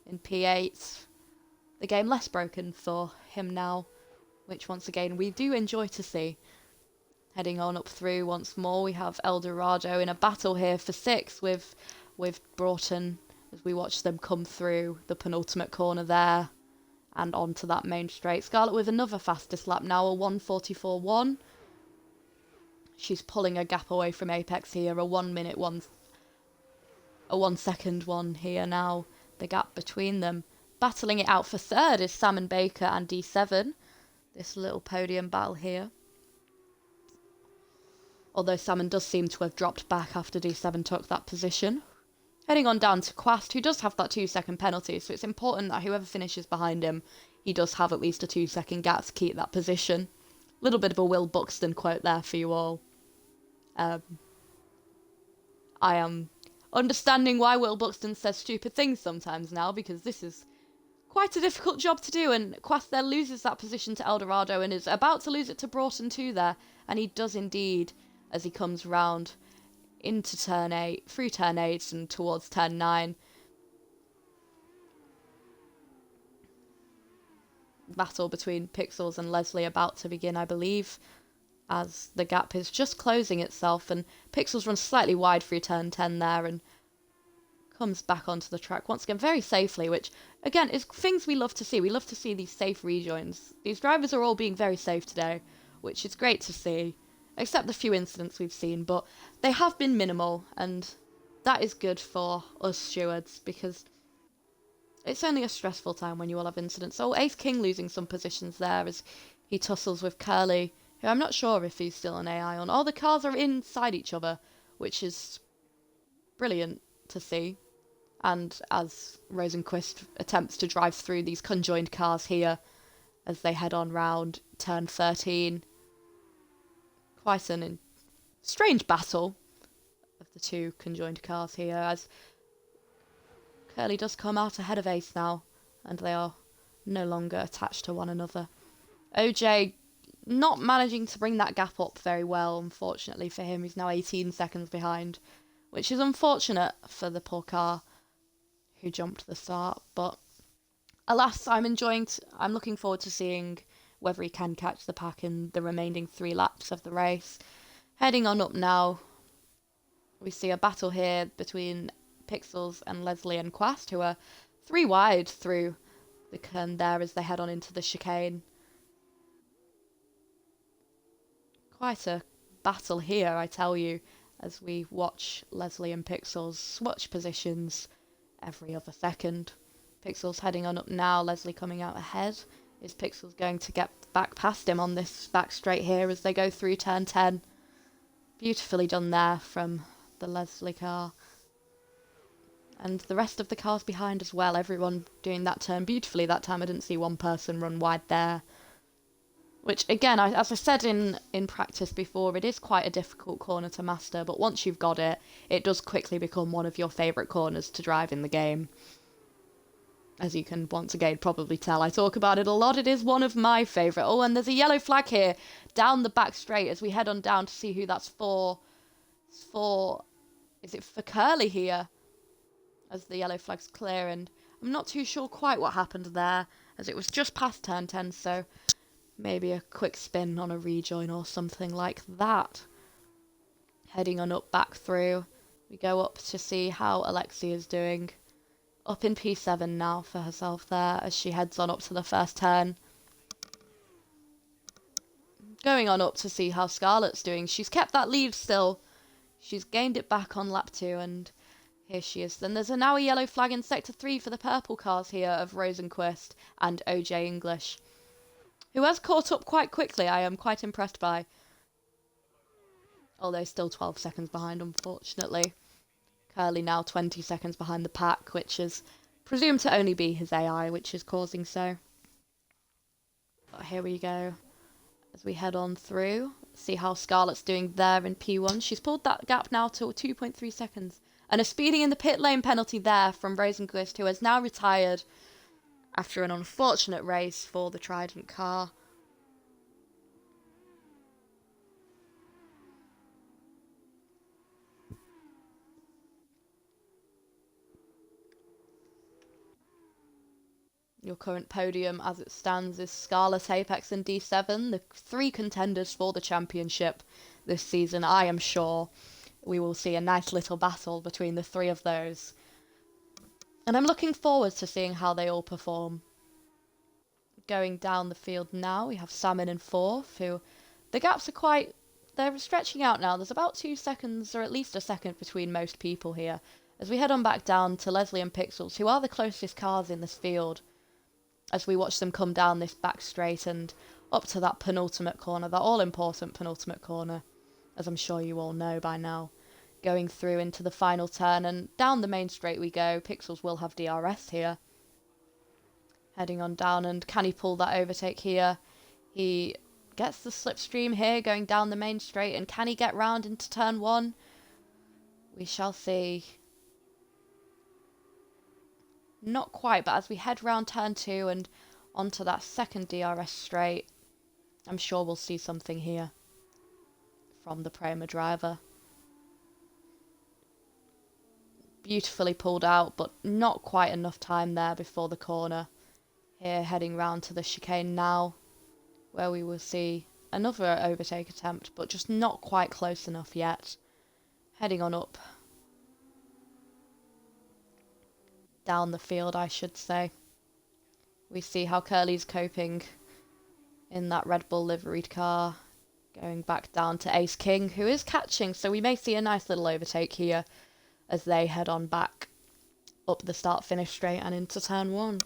in P8. The game less broken for him now, which once again we do enjoy to see. Heading on up through once more, we have Eldorado in a battle here for 6 with Broughton, as we watch them come through the penultimate corner there and onto that main straight. Scarlett with another fastest lap now, a 1:44.1. She's pulling a gap away from Apex here, a 1 second one here now, the gap between them. Battling it out for 3rd is Salmon Baker and D7, this little podium battle here. Although Salmon does seem to have dropped back after D7 took that position. Heading on down to Quast, who does have that 2-second penalty, so it's important that whoever finishes behind him, he does have at least a 2-second gap to keep that position. Little bit of a Will Buxton quote there for you all. I am understanding why Will Buxton says stupid things sometimes now, because this is quite a difficult job to do, and Quast there loses that position to Eldorado and is about to lose it to Broughton too there, and he does indeed as he comes round into turn 8, through turn 8 and towards turn 9. Battle between Pixels and Leslie about to begin, I believe, as the gap is just closing itself, and Pixels runs slightly wide through turn 10 there and comes back onto the track once again very safely, which again is things we love to see. We love to see these safe rejoins. These drivers are all being very safe today, which is great to see, except the few incidents we've seen, but they have been minimal, and that is good for us stewards, because it's only a stressful time when you all have incidents. So Ace King losing some positions there as he tussles with Curly, who I'm not sure if he's still an AI on. All the cars are inside each other, which is brilliant to see. And as Rosenquist attempts to drive through these conjoined cars here as they head on round turn 13. Quite an strange battle of the two conjoined cars here, as Curly does come out ahead of Ace now, and they are no longer attached to one another. OJ not managing to bring that gap up very well, unfortunately for him. He's now 18 seconds behind, which is unfortunate for the poor car who jumped the start, but alas, I'm looking forward to seeing whether he can catch the pack in the remaining 3 laps of the race. Heading on up now, we see a battle here between Pixels and Leslie and Quast, who are 3 wide through the turn there as they head on into the chicane. Quite a battle here, I tell you, as we watch Leslie and Pixels switch positions every other second. Pixels heading on up now, Leslie coming out ahead. Is Pixels going to get back past him on this back straight here as they go through turn 10? Beautifully done there from the Leslie car. And the rest of the cars behind as well, everyone doing that turn beautifully that time. I didn't see one person run wide there. Which, again, as I said in practice before, it is quite a difficult corner to master, but once you've got it, it does quickly become one of your favourite corners to drive in the game. As you can once again probably tell, I talk about it a lot. It is one of my favourite. Oh, and there's a yellow flag here down the back straight as we head on down to see who that's for. It's for... Is it for Curly here? As the yellow flag's clear, and I'm not too sure quite what happened there, as it was just past turn 10, so maybe a quick spin on a rejoin or something like that. Heading on up back through, we go up to see how Alexi is doing. Up in P7 now for herself there as she heads on up to the first turn. Going on up to see how Scarlett's doing. She's kept that lead still. She's gained it back on lap 2, and here she is. Then there's now a yellow flag in sector 3 for the purple cars here of Rosenquist and OJ English, who has caught up quite quickly. I am quite impressed by. Although still 12 seconds behind, unfortunately. Curly now 20 seconds behind the pack, which is presumed to only be his AI, which is causing so. But here we go. As we head on through, see how Scarlett's doing there in P1. She's pulled that gap now to 2.3 seconds. And a speeding in the pit lane penalty there from Rosenquist, who has now retired after an unfortunate race for the Trident car. Your current podium as it stands is Scarlet, Apex and D7, the 3 contenders for the championship this season. I am sure we will see a nice little battle between the 3 of those. And I'm looking forward to seeing how they all perform. Going down the field now, we have Salmon in 4th, who the gaps are they're stretching out now. There's about 2 seconds, or at least a second, between most people here. As we head on back down to Leslie and Pixels, who are the closest cars in this field, as we watch them come down this back straight and up to that penultimate corner, that all-important penultimate corner, as I'm sure you all know by now. Going through into the final turn, and down the main straight we go. Pixels will have DRS here. Heading on down, and can he pull that overtake here? He gets the slipstream here, going down the main straight, and can he get round into turn 1? We shall see. Not quite, but as we head round turn 2 and onto that second DRS straight, I'm sure we'll see something here from the Prema driver. Beautifully pulled out, but not quite enough time there before the corner. Here, heading round to the chicane now, where we will see another overtake attempt, but just not quite close enough yet. Heading on up. Down the field, I should say. We see how Curly's coping in that Red Bull liveried car. Going back down to Ace King, who is catching, so we may see a nice little overtake here as they head on back up the start-finish straight and into turn 1.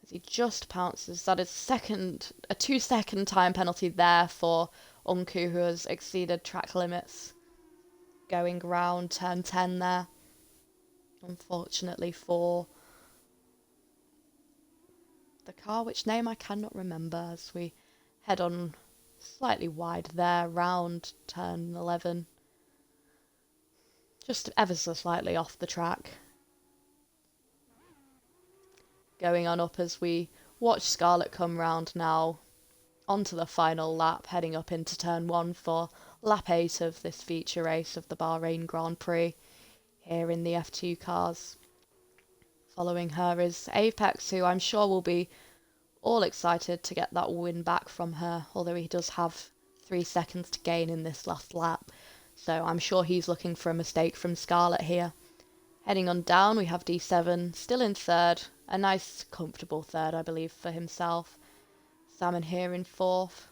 As he just pounces, that is a 2-second time penalty there for Unku, who has exceeded track limits. going round turn 10 there. Unfortunately for the car, which name I cannot remember, as we head on slightly wide there, round turn 11. Just ever so slightly off the track. Going on up as we watch Scarlett come round now onto the final lap, heading up into turn 1 for lap 8 of this feature race of the Bahrain Grand Prix here in the F2 cars. Following her is Apex, who I'm sure will be all excited to get that win back from her, although he does have 3 seconds to gain in this last lap, so I'm sure he's looking for a mistake from Scarlett here. Heading on down, we have D7 still in third, a nice comfortable third I believe for himself. Salmon here in 4th,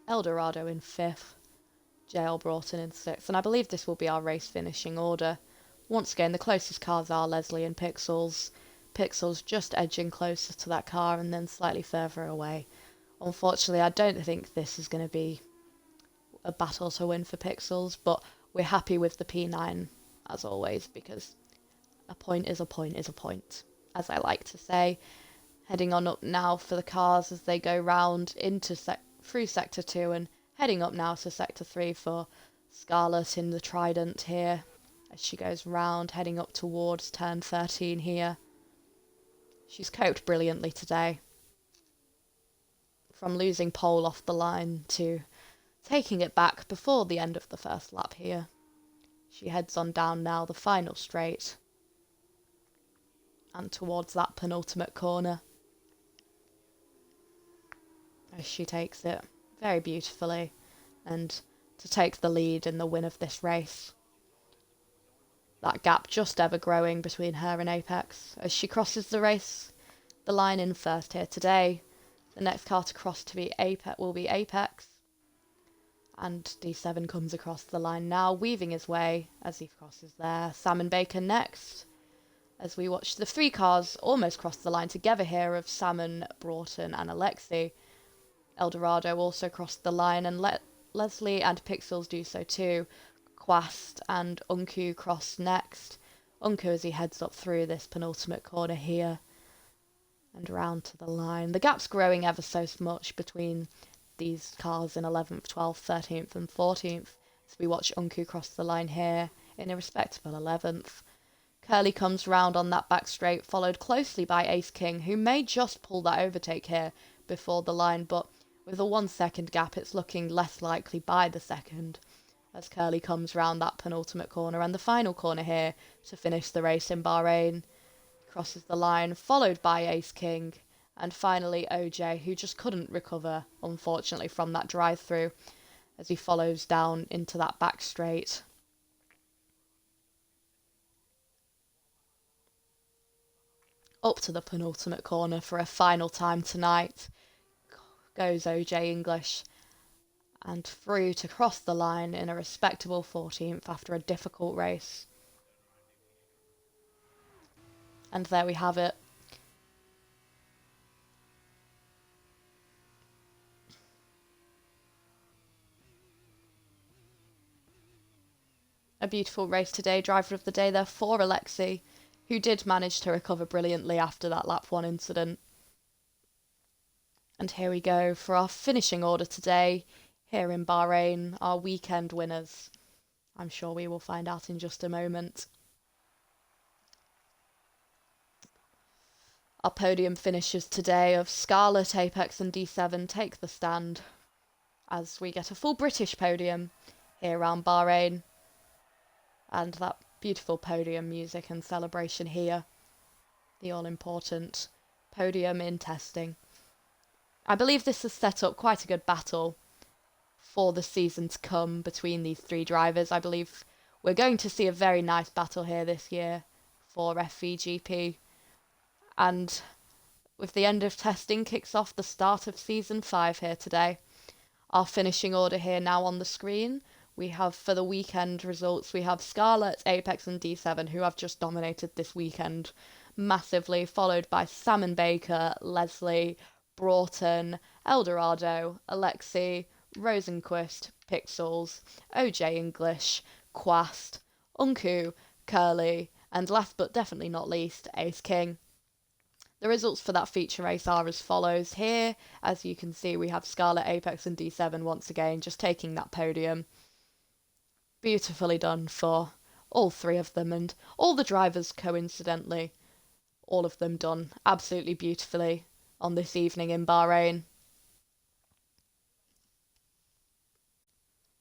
Eldorado in 5th, JL Broughton in 6th, and I believe this will be our race finishing order. Once again, the closest cars are Leslie and Pixels. Pixels just edging closer to that car and then slightly further away. Unfortunately, I don't think this is going to be a battle to win for Pixels, but we're happy with the P9 as always, because a point is a point is a point, as I like to say. Heading on up now for the cars as they go round into through Sector 2 and heading up now to Sector 3 for Scarlett in the Trident here as she goes round, heading up towards turn 13 here. She's coped brilliantly today. From losing pole off the line to taking it back before the end of the first lap here. She heads on down now the final straight and towards that penultimate corner as she takes it very beautifully and to take the lead in the win of this race. That gap just ever growing between her and Apex as she crosses the line in first here today. The next car to cross to be will be Apex. And D7 comes across the line now, weaving his way as he crosses there. Sam and Baker next, as we watch the 3 cars almost cross the line together here of Salmon, Broughton and Alexi. Eldorado also crossed the line and Leslie and Pixels do so too. Quast and Unku cross next. Unku as he heads up through this penultimate corner here and round to the line. The gap's growing ever so much between these cars in 11th, 12th, 13th and 14th as we watch Unku cross the line here in a respectable 11th. Curly comes round on that back straight, followed closely by Ace King, who may just pull that overtake here before the line, but with a 1 second gap it's looking less likely by the second as Curly comes round that penultimate corner and the final corner here to finish the race in Bahrain. Crosses the line, followed by Ace King, and finally OJ, who just couldn't recover, unfortunately, from that drive-through as he follows down into that back straight. Up to the penultimate corner for a final time tonight goes OJ English, and through to cross the line in a respectable 14th after a difficult race. And there we have it. A beautiful race today. Driver of the day there for Alexi, who did manage to recover brilliantly after that lap 1 incident. And here we go for our finishing order today here in Bahrain, our weekend winners. I'm sure we will find out in just a moment. Our podium finishes today of Scarlett, Apex and D7 take the stand as we get a full British podium here around Bahrain. And that beautiful podium music and celebration here. The all-important podium in testing. I believe this has set up quite a good battle for the season to come between these 3 drivers. I believe we're going to see a very nice battle here this year for FVGP. And with the end of testing kicks off the start of Season 5 here today. Our finishing order here now on the screen. We have, for the weekend results, we have Scarlett, Apex and D7, who have just dominated this weekend massively, followed by Sam and Baker, Leslie, Broughton, Eldorado, Alexi, Rosenquist, Pixels, OJ English, Quast, Unku, Curly, and last but definitely not least, Ace King. The results for that feature race are as follows. Here, as you can see, we have Scarlet, Apex, and D7 once again, just taking that podium. Beautifully done for all three of them, and all the drivers, coincidentally. All of them done absolutely beautifully on this evening in Bahrain.